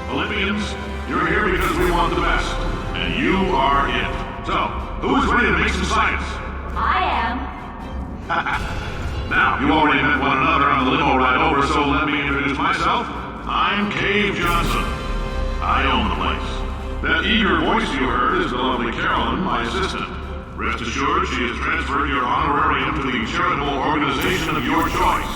Olympians, you're here because we want the best, and you are it. So, who's ready to make some science? I am. Now, you already met one another on the limo ride over, so let me introduce myself. I'm Cave Johnson. I own the place. That eager voice you heard is the lovely Carolyn, my assistant. Rest assured, she has transferred your honorarium to the charitable organization of your choice.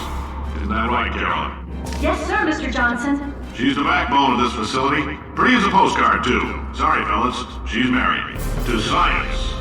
Isn't that right, Carolyn? Yes, sir, Mr. Johnson. She's the backbone of this facility. Pretty as a postcard, too. Sorry, fellas. She's married. To science.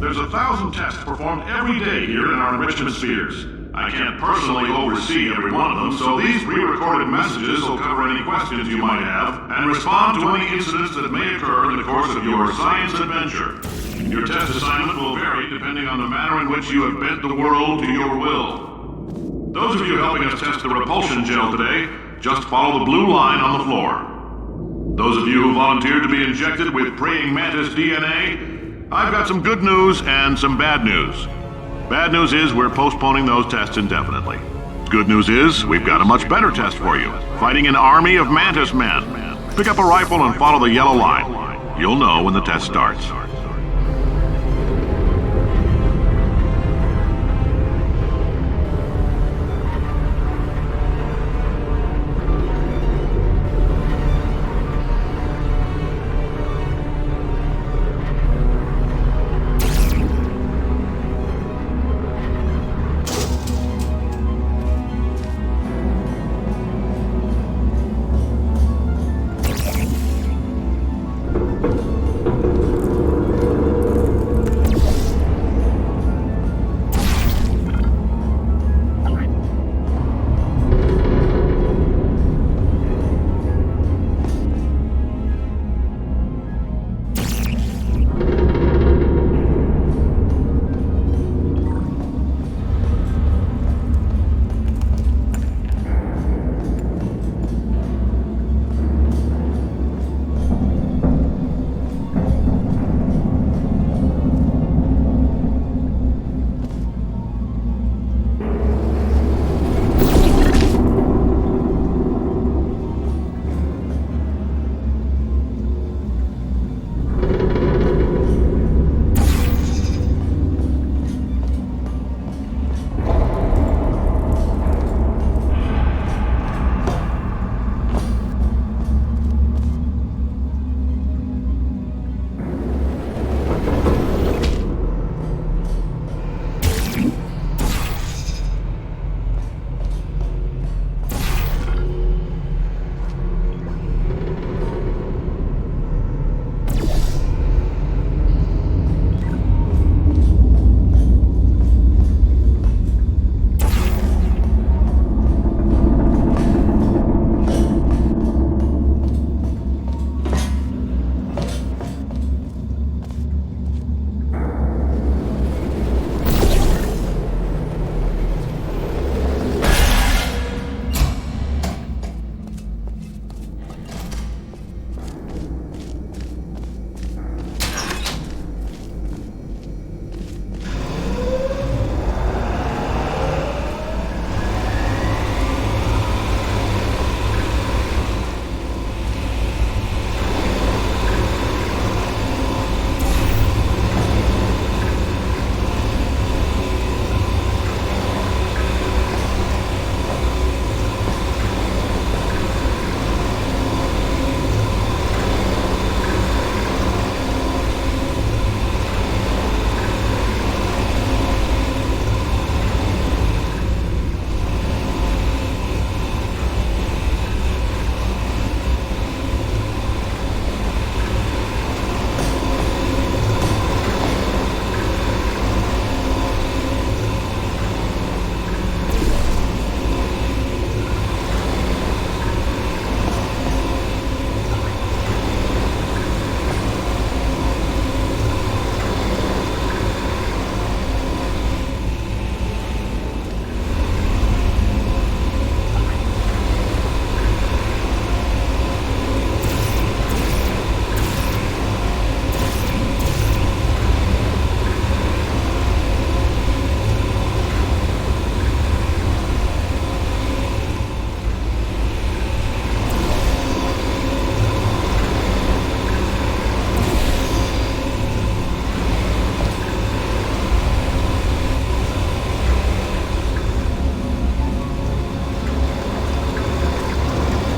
There's 1,000 tests performed every day here in our enrichment spheres. I can't personally oversee every one of them, so these pre-recorded messages will cover any questions you might have and respond to any incidents that may occur in the course of your science adventure. Your test assignment will vary depending on the manner in which you have bent the world to your will. Those of you helping us test the repulsion gel today, just follow the blue line on the floor. Those of you who volunteered to be injected with praying mantis DNA, I've got some good news and some bad news. Bad news is we're postponing those tests indefinitely. Good news is we've got a much better test for you. Fighting an army of mantis men. Pick up a rifle and follow the yellow line. You'll know when the test starts.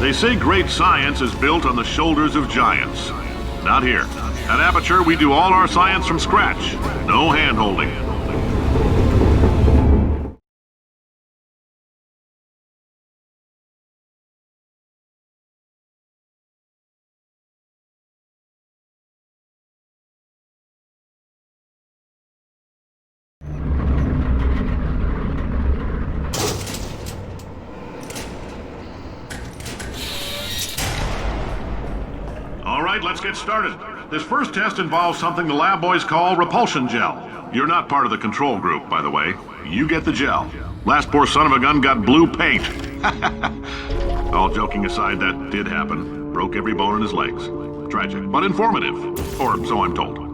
They say great science is built on the shoulders of giants. Not here. At Aperture, we do all our science from scratch. No hand-holding. let's get started. This first test involves something the lab boys call repulsion gel. You're not part of the control group, by the way. You get the gel. Last poor son of a gun got blue paint. All joking aside, that did happen. Broke every bone in his legs. Tragic, but informative. Or so I'm told.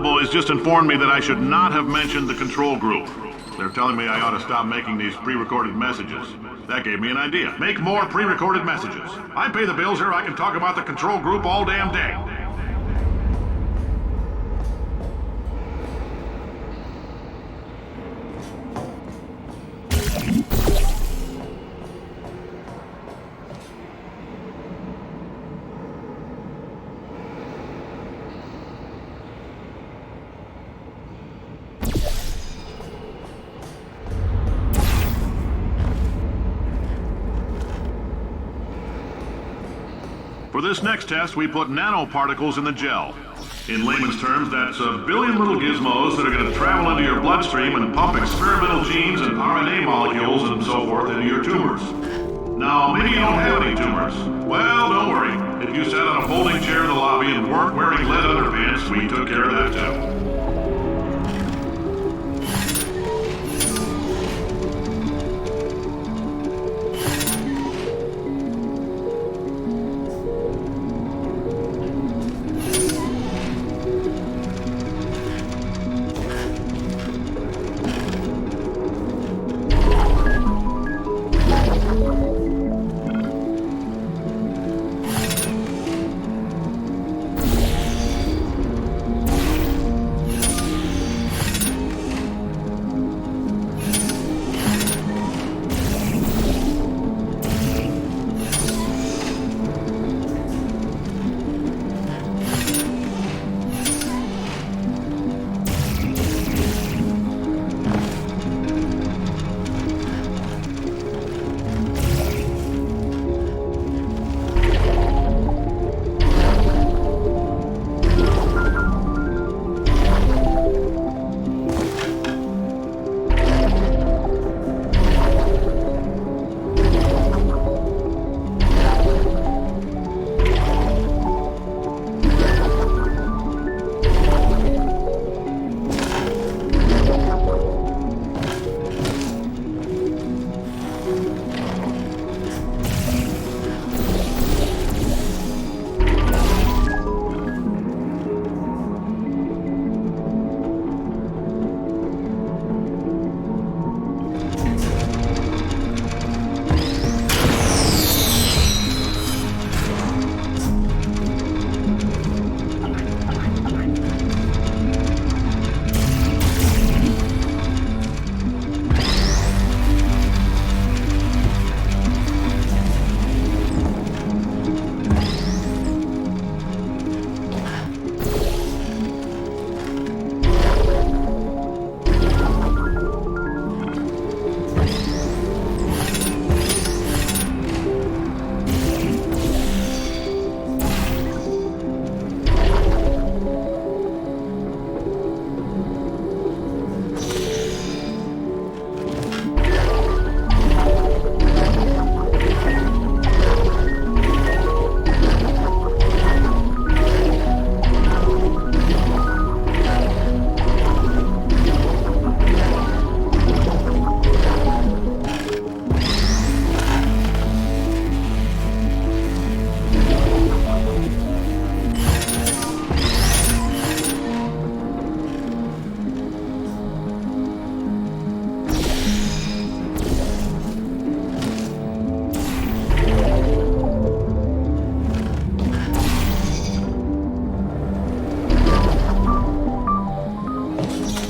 Boys just informed me that I should not have mentioned the control group. They're telling me I ought to stop making these pre-recorded messages. That gave me an idea. Make more pre-recorded messages. I pay the bills here, I can talk about the control group all damn day. For this next test, we put nanoparticles in the gel. In layman's terms, that's a billion little gizmos that are going to travel into your bloodstream and pump experimental genes and RNA molecules and so forth into your tumors. Now, maybe you don't have any tumors. Well, don't worry. If you sat on a folding chair in the lobby and weren't wearing lead underpants, we took care of that too.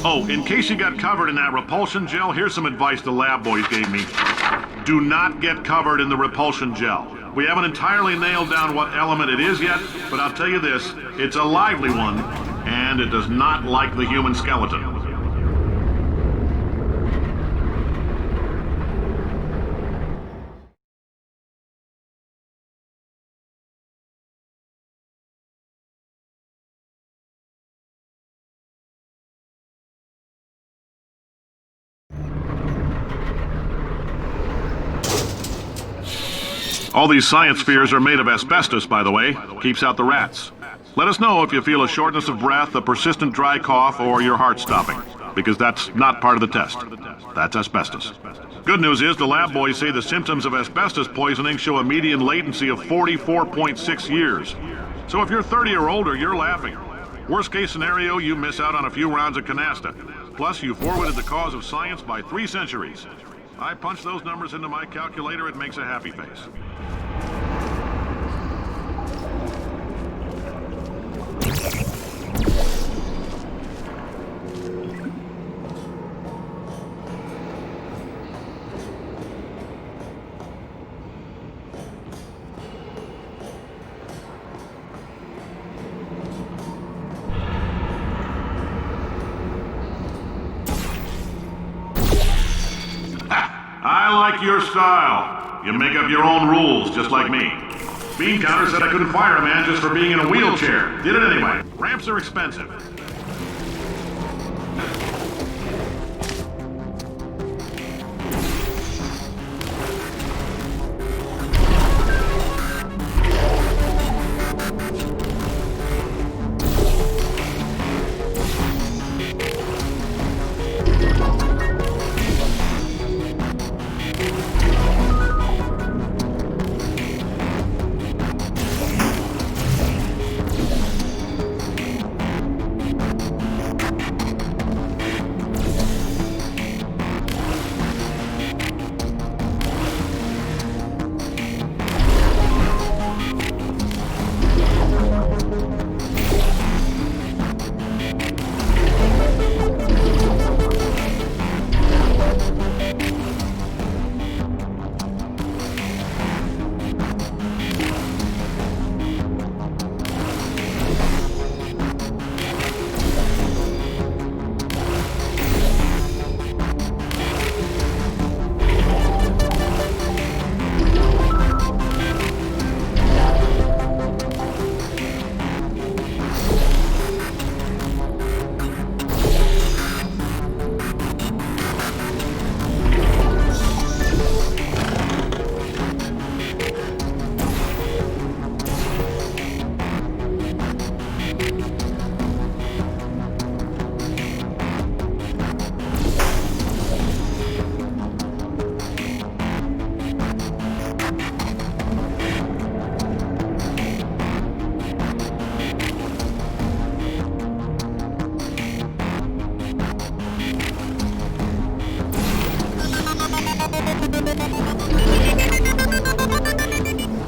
Oh, in case you got covered in that repulsion gel, here's some advice the lab boys gave me. Do not get covered in the repulsion gel. We haven't entirely nailed down what element it is yet, but I'll tell you this, it's a lively one, and it does not like the human skeleton. All these science spheres are made of asbestos, by the way. Keeps out the rats. Let us know if you feel a shortness of breath, a persistent dry cough, or your heart stopping, because that's not part of the test. That's asbestos. Good news is the lab boys say the symptoms of asbestos poisoning show a median latency of 44.6 years. So if you're 30 or older, you're laughing. Worst case scenario, you miss out on a few rounds of canasta. Plus, you forwarded the cause of science by 3 centuries. I punch those numbers into my calculator, it makes a happy face. I like your style. You make up your own rules, just like me. Bean Counter said I couldn't fire a man just for being in a wheelchair. Did it anyway. Ramps are expensive.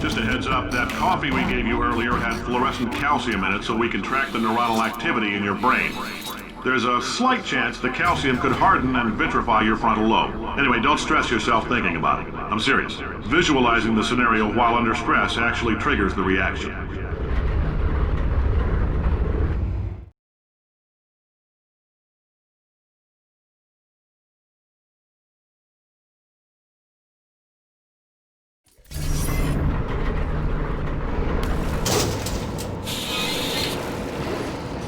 Just a heads up, that coffee we gave you earlier had fluorescent calcium in it so we can track the neuronal activity in your brain. There's a slight chance the calcium could harden and vitrify your frontal lobe. Anyway, don't stress yourself thinking about it. I'm serious. Visualizing the scenario while under stress actually triggers the reaction.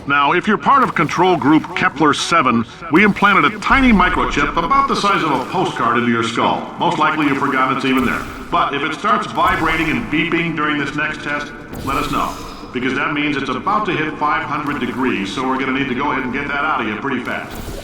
Now, if you're part of control group Kepler-7, we implanted a tiny microchip about the size of a postcard into your skull. Most likely you've forgotten it's even there. But if it starts vibrating and beeping during this next test, let us know. Because that means it's about to hit 500 degrees, so we're going to need to go ahead and get that out of you pretty fast.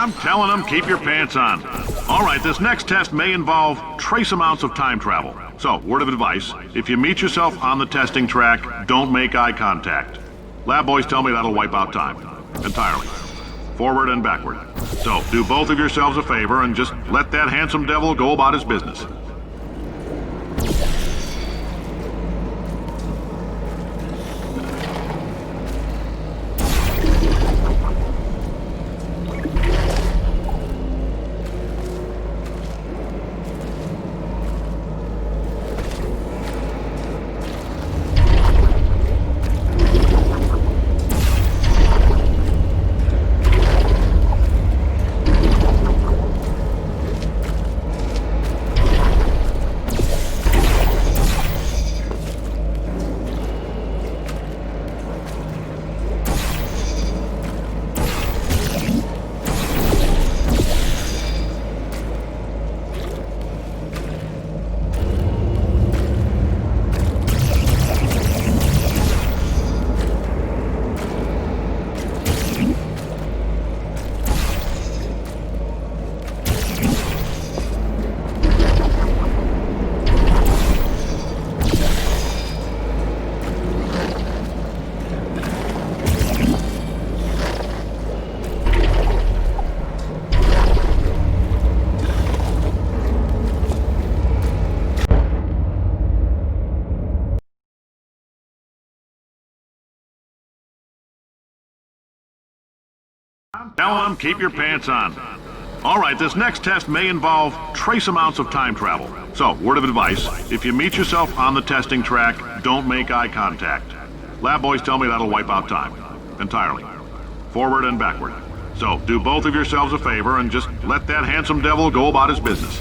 I'm telling them, keep your pants on. All right, this next test may involve trace amounts of time travel. So, word of advice, if you meet yourself on the testing track, don't make eye contact. Lab boys tell me that'll wipe out time. Entirely. Forward and backward. So, do both of yourselves a favor and just let that handsome devil go about his business. Tell them, keep your pants on. All right, this next test may involve trace amounts of time travel. So, word of advice, if you meet yourself on the testing track, don't make eye contact. Lab boys tell me that'll wipe out time. Entirely. Forward and backward. So, do both of yourselves a favor and just let that handsome devil go about his business.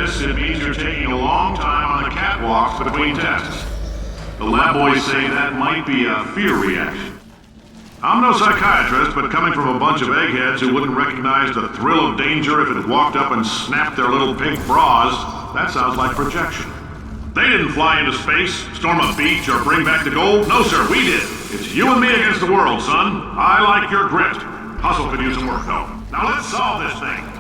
this, it means you're taking a long time on the catwalks between tests. The lab boys say that might be a fear reaction. I'm no psychiatrist, but coming from a bunch of eggheads who wouldn't recognize the thrill of danger if it walked up and snapped their little pink bras, that sounds like projection. They didn't fly into space, storm a beach, or bring back the gold. No, sir, we did. It's you and me against the world, son. I like your grit. Hustle could use some work, though. Now let's solve this thing.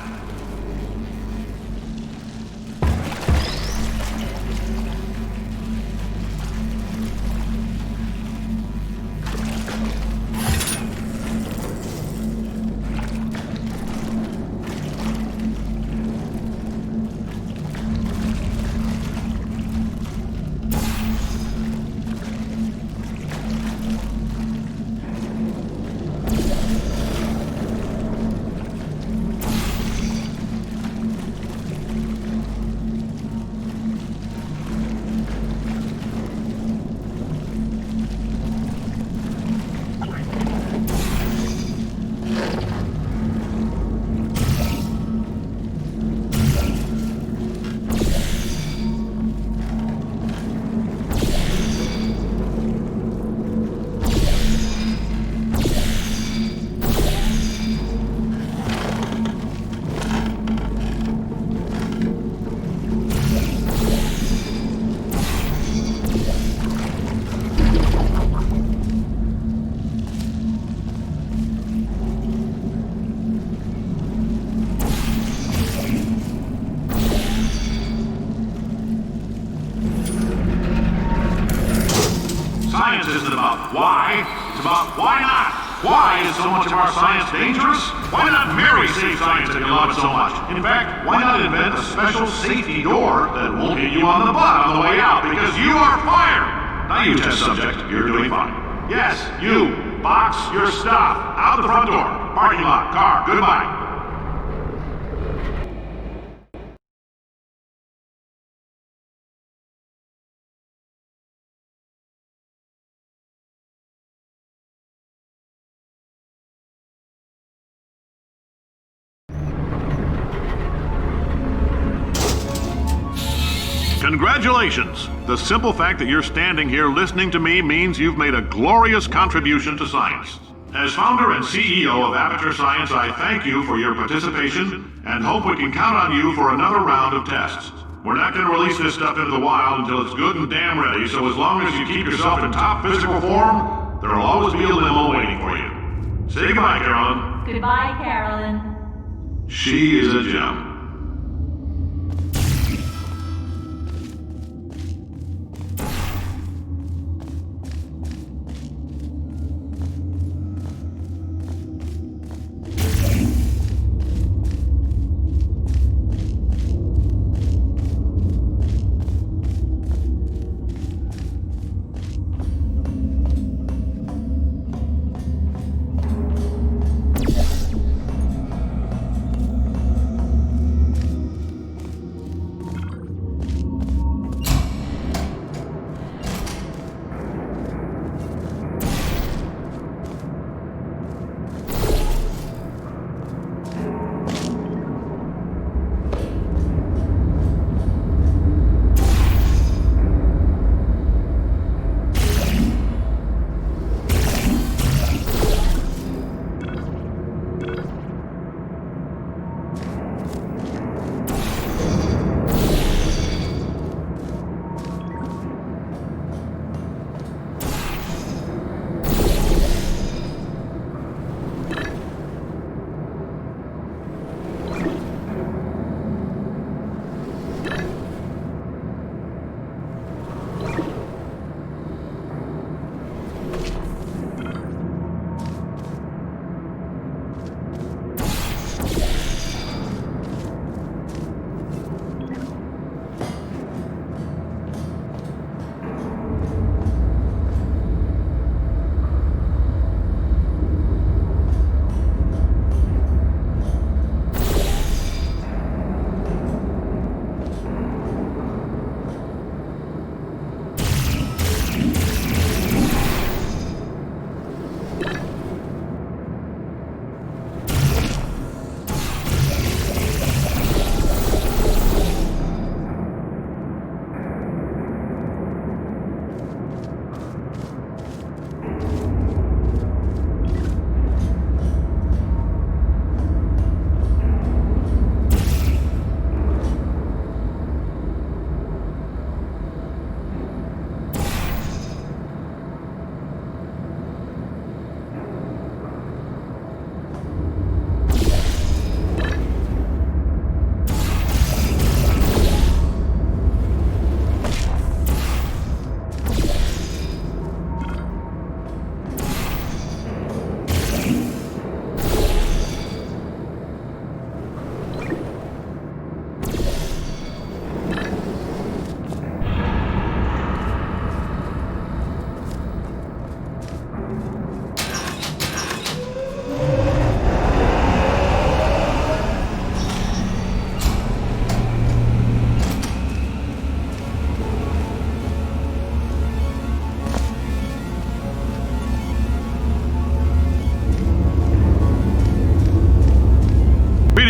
Science isn't about why, it's about why not. Why is so much of our science dangerous? Why not Mary save science if you love it so much? In fact, why not invent a special safety door that won't hit you on the butt on the way out because you are fired? Now you test subject, you're doing fine. Yes, you, box your stuff, out the front door, parking lot, car, goodbye. Congratulations! The simple fact that you're standing here listening to me means you've made a glorious contribution to science. As founder and CEO of Aperture Science, I thank you for your participation and hope we can count on you for another round of tests. We're not going to release this stuff into the wild until it's good and damn ready, so as long as you keep yourself in top physical form, there'll always be a limo waiting for you. Say goodbye, Carolyn. Goodbye, Carolyn. She is a gem.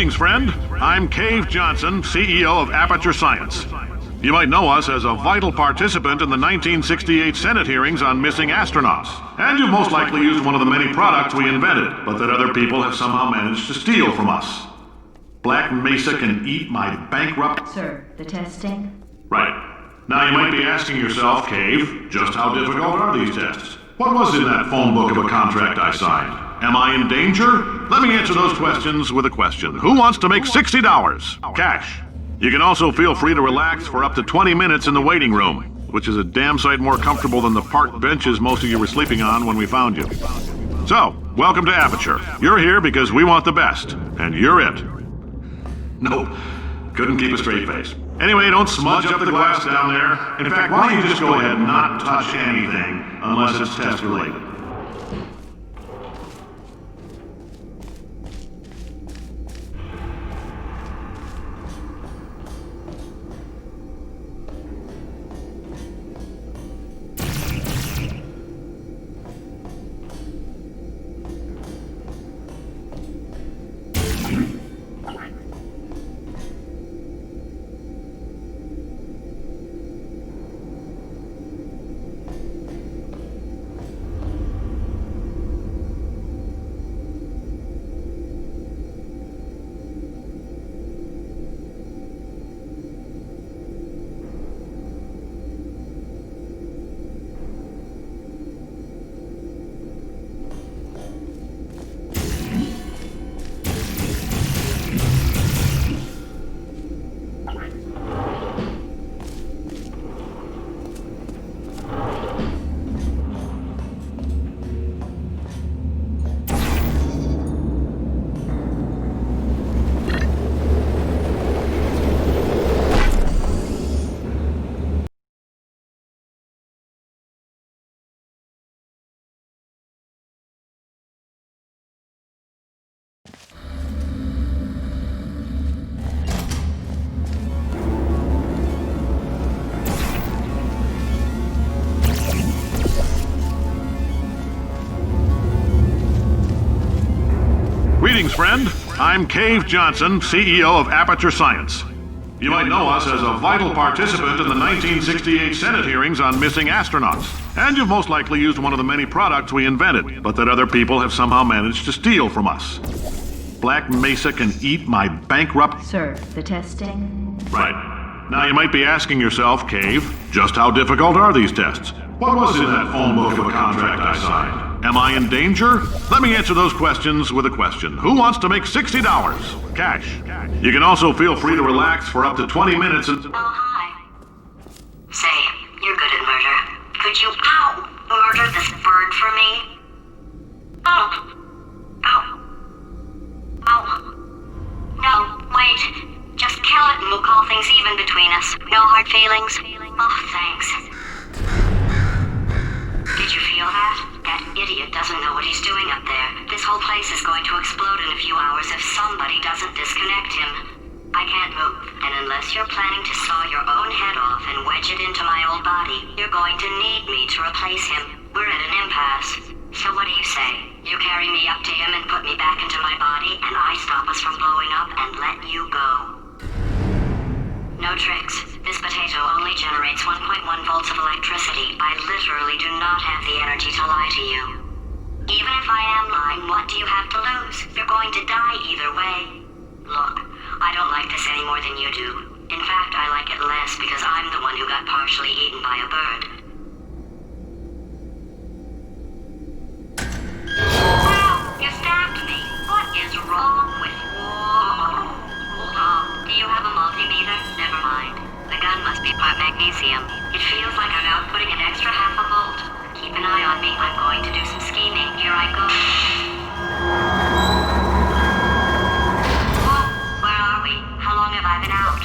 Greetings, friend. I'm Cave Johnson, CEO of Aperture Science. You might know us as a vital participant in the 1968 Senate hearings on missing astronauts. And you've most likely used one of the many products we invented, but that other people have somehow managed to steal from us. Black Mesa can eat my bankrupt... Sir, the testing? Right. Now you might be asking yourself, Cave, just how difficult are these tests? What was in that phone book of a contract I signed? Am I in danger? Let me answer those questions with a question. Who wants to make $60? Cash. You can also feel free to relax for up to 20 minutes in the waiting room, which is a damn sight more comfortable than the park benches most of you were sleeping on when we found you. So, welcome to Aperture. You're here because we want the best, and you're it. Nope. Couldn't keep a straight face. Anyway, don't smudge up the glass down there. In fact, why don't you just go ahead and not touch anything unless it's test related? Greetings, friend. I'm Cave Johnson, CEO of Aperture Science. You might know us as a vital participant in the 1968 Senate hearings on missing astronauts. And you've most likely used one of the many products we invented, but that other people have somehow managed to steal from us. Black Mesa can eat my bankrupt... Sir, the testing? Right. Now you might be asking yourself, Cave, just how difficult are these tests? What was in that phone book of a contract I signed? Am I in danger? Let me answer those questions with a question. Who wants to make $60? Cash. You can also feel free to relax for up to 20 minutes and... Oh, hi. Say, you're good at murder. Could you, murder this bird for me? Oh. No, wait. Just kill it and we'll call things even between us. No hard feelings. Oh, thanks. Did you feel that? That idiot doesn't know what he's doing up there. This whole place is going to explode in a few hours if somebody doesn't disconnect him. I can't move, and unless you're planning to saw your own head off and wedge it into my old body, you're going to need me to replace him. We're at an impasse. So what do you say? You carry me up to him and put me back into my body, and I stop us from blowing up and let you go. No tricks. This potato only generates 1.1 volts of electricity. I literally do not have the energy to lie to you. Even if I am lying, what do you have to lose? You're going to die either way. Look, I don't like this any more than you do. In fact, I like it less because I'm the one who got partially eaten by a bird. Wow, you stabbed me. What is wrong with you? Do you have a multimeter? Never mind. The gun must be part magnesium. It feels like I'm outputting an extra half a volt. Keep an eye on me. I'm going to do some scheming. Here I go. Whoa, where are we? How long have I been out?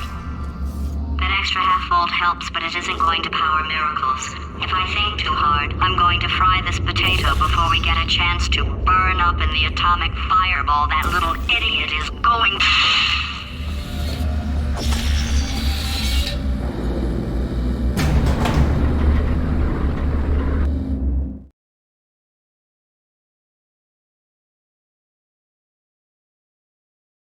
That extra half volt helps, but it isn't going to power miracles. If I think too hard, I'm going to fry this potato before we get a chance to burn up in the atomic fireball that little idiot is going to...